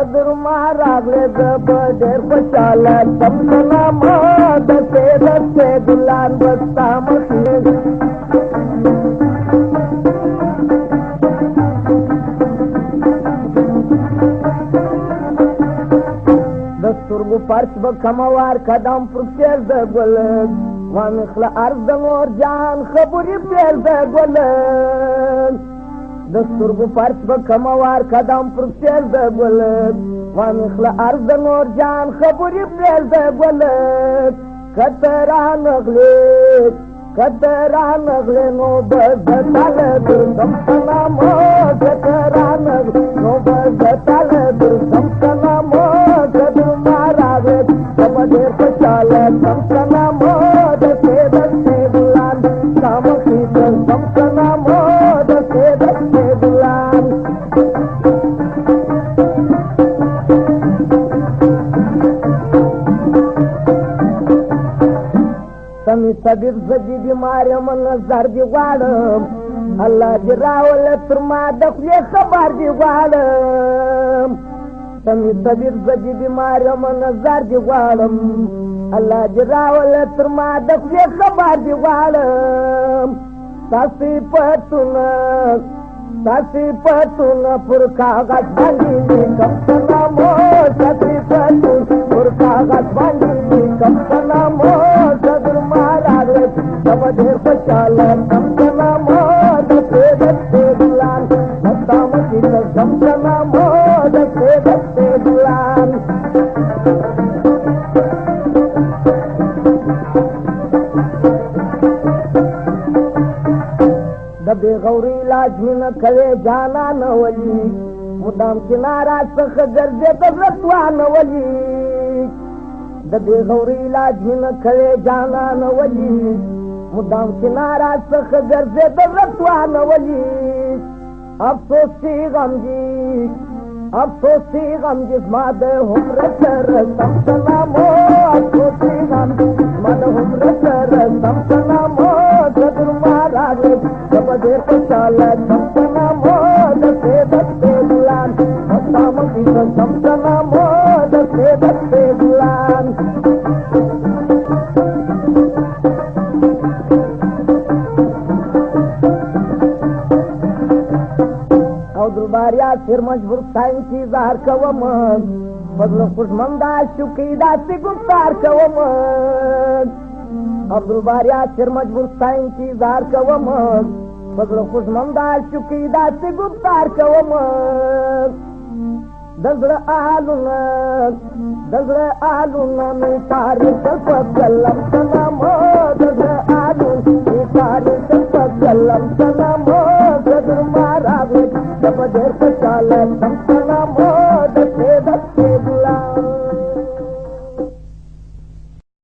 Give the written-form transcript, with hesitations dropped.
قدر ما راغله د ډېر خوشاله سم سلام د سید ګلان بستا مخې د سترګو فرش به کموار قدم پر پیر د ګل وانخله عرض د نور جان خبرې پیر د ګل د سترګو فرش به کموار قدم پر پیر د ګل وانخله عرض د نور جان خبرې پیر د ګل کته رانغلې نو بزتاله درسم سلامو کته رانغلې نو بزتاله درسم سلامو قدر ما راغله سم ډېر خوشاله سم سلامو د سید ګلان سامخې درسم سلامو د سید ګلان سمی طبیب زدی بیماری من نظر دی غواړم الله دې راوله تر ما د خولې خبر دی غواړم سمی طبیب زدی بیماری من نظر دی غواړم الله دې راوله تر ما د خولې خبر دی غواړم تاسې پتونه پر کاغذ باندې لیکم سلامو تاسې پتونه پر کاغذ باندې لیکم سلامو قدر ما راغله سم ډېر خوشاله سم سلامو د سید ګلان بستا مخې ته سم سلامو د سید ګلان د بېغوري علاج مې نه کوې جانانه ولي مدام کناره څخه ګرځېده رسوانه ولي د بېغوري علاج مې نه کوې جانانه ولي مدام کناره څخه ګرځېده رسوانه ولي افسوسي غمجي زما د عمره سره سم سلامو افسوسي غمجي زما د عمره سره سم سلامو قدر ما راغله سم ډېر خوشاله سم سلامو د سید ګلان بستا مخې ته سم سلامو د سید ګلان او درباریا سر مجبور ستا انتظار کوم فضل خوشمنده شوقي داسې گفتار کوم عبدالباریا سر مجبور ستا انتظار کوم فضل خوشمنده شوقي داسې گفتار کوم د زړه آلونه مې تاریخ په قلم سلامو د زړه آلونه مې تاریخ په قلم سلامو